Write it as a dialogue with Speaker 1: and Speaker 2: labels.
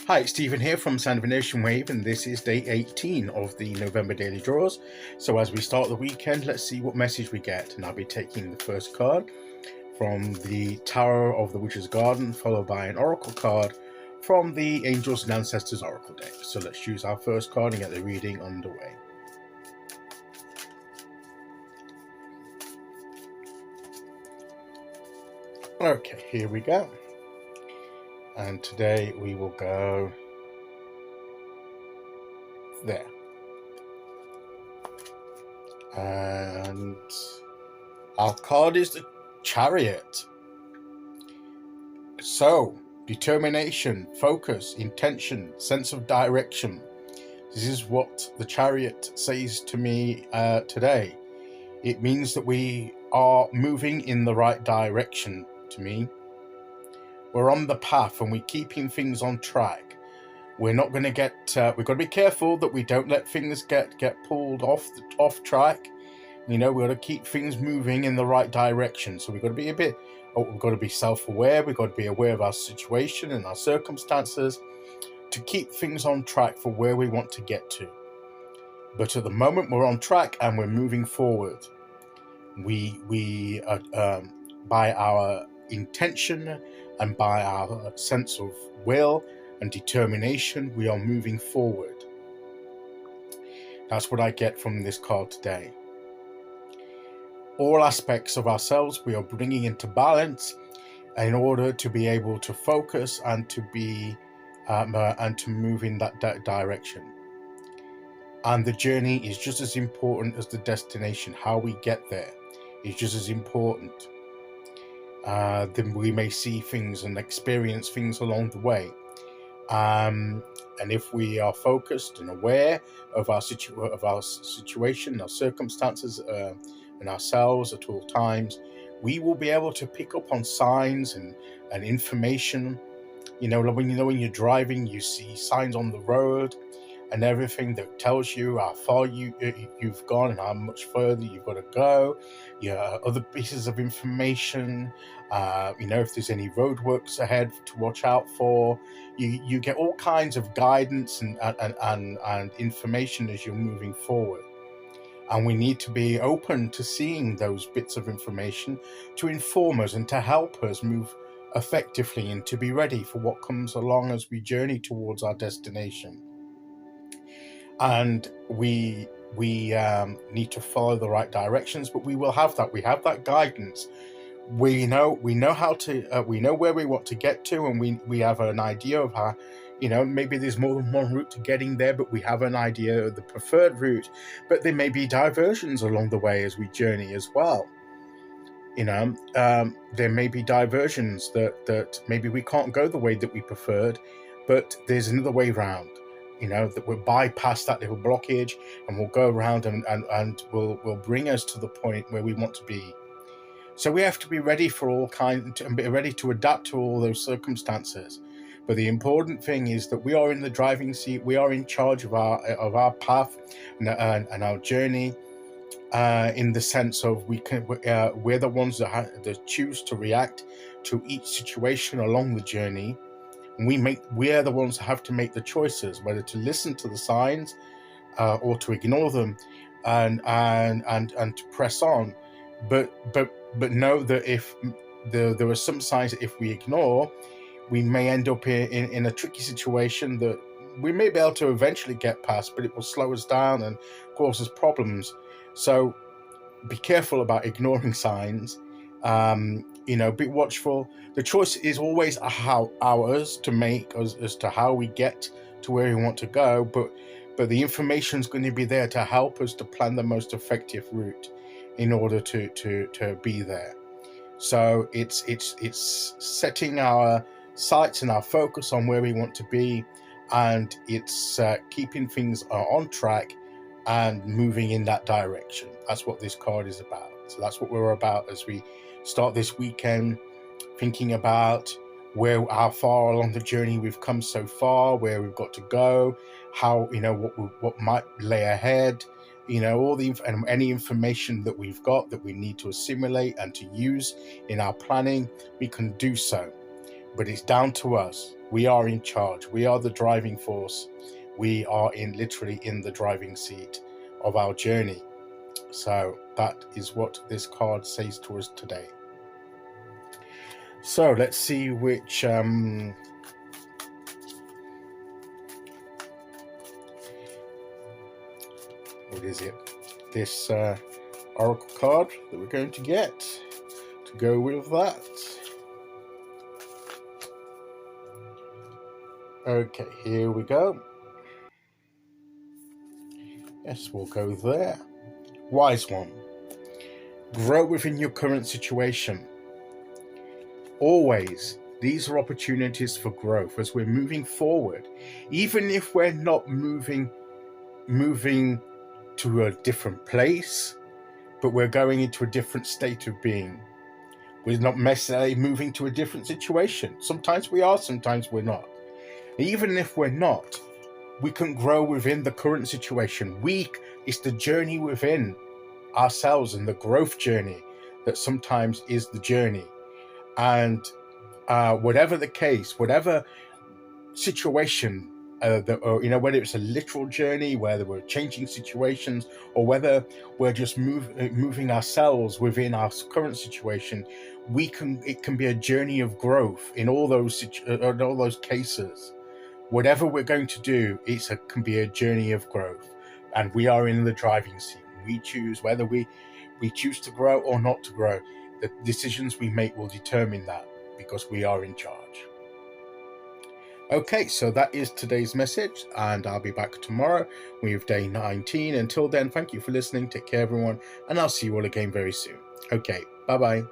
Speaker 1: Hi, it's Stephen here from Sound of an Ocean Wave, and this is day 18 of the November daily draws. So as we start the weekend, let's see what message we get. And I'll be taking the first card from the Tower of the Witch's Garden, followed by an oracle card from the Angels and Ancestors Oracle deck. So let's choose our first card and get the reading underway. Okay, here we go. And today we will go there. And our card is the Chariot. So, determination, focus, intention, sense of direction. This is what the Chariot says to me today. It means that we are moving in the right direction to me. We're on the path and we're keeping things on track. We're not going to get, we've got to be careful that we don't let things get pulled off track. You know, we've got to keep things moving in the right direction. So we've got to be we've got to be self-aware. We've got to be aware of our situation and our circumstances to keep things on track for where we want to get to. But at the moment, we're on track and we're moving forward. We by our intention and by our sense of will and determination, we are moving forward. That's what I get from this card today. All aspects of ourselves we are bringing into balance in order to be able to focus and to be and to move in that direction. And the journey is just as important as the destination. How we get there is just as important. Then we may see things and experience things along the way. And if we are focused and aware of our situation, our circumstances, and ourselves at all times, we will be able to pick up on signs and information. You know, when you're driving, you see signs on the road and everything that tells you how far you've gone and how much further you've got to go. Other pieces of information, if there's any roadworks ahead to watch out for. You get all kinds of guidance and information as you're moving forward. And we need to be open to seeing those bits of information to inform us and to help us move effectively and to be ready for what comes along as we journey towards our destination. And we need to follow the right directions, but we will have that. We have that guidance. We know how to. We know where we want to get to, and we have an idea of how. Maybe there's more than one route to getting there, but we have an idea of the preferred route. But there may be diversions along the way as we journey as well. There may be diversions that maybe we can't go the way that we preferred, but there's another way round. That we'll bypass that little blockage and we'll go around and will bring us to the point where we want to be. So we have to be ready for all kinds and be ready to adapt to all those circumstances. But the important thing is that we are in the driving seat. We are in charge of our path and our journey. In the sense of we're the ones that choose to react to each situation along the journey. We are the ones that have to make the choices whether to listen to the signs or to ignore them and to press on. But know that if there are some signs that if we ignore, we may end up in a tricky situation that we may be able to eventually get past, but it will slow us down and cause us problems. So be careful about ignoring signs. Be watchful. The choice is always ours to make as to how we get to where we want to go, but the information is going to be there to help us to plan the most effective route in order to be there. So it's setting our sights and our focus on where we want to be, and it's keeping things on track and moving in that direction. That's what this card is about. So that's what we're about as we start this weekend, thinking about how far along the journey we've come so far, where we've got to go, how what might lay ahead, all any information that we've got that we need to assimilate and to use in our planning. We can do so, but it's down to us. We are in charge. We are the driving force. We are literally in the driving seat of our journey. So that is what this card says to us today. So let's see which what is it? This oracle card that we're going to get to go with that. Okay, here we go. Yes, we'll go there. Wise one. Grow within your current situation. Always, these are opportunities for growth as we're moving forward. Even if we're not moving to a different place, but we're going into a different state of being. We're not necessarily moving to a different situation. Sometimes we are, sometimes we're not. Even if we're not, we can grow within the current situation. It's the journey within ourselves and the growth journey that sometimes is the journey. And whatever the case, whatever situation, whether it's a literal journey, whether we're changing situations, or whether we're just moving ourselves within our current situation, it can be a journey of growth in all those cases. Whatever we're going to do, can be a journey of growth, and we are in the driving seat. We choose whether we choose to grow or not to grow. The decisions we make will determine that, because we are in charge. Okay, so that is today's message, and I'll be back tomorrow with day 19. Until then, thank you for listening. Take care, everyone, and I'll see you all again very soon. Okay, bye-bye.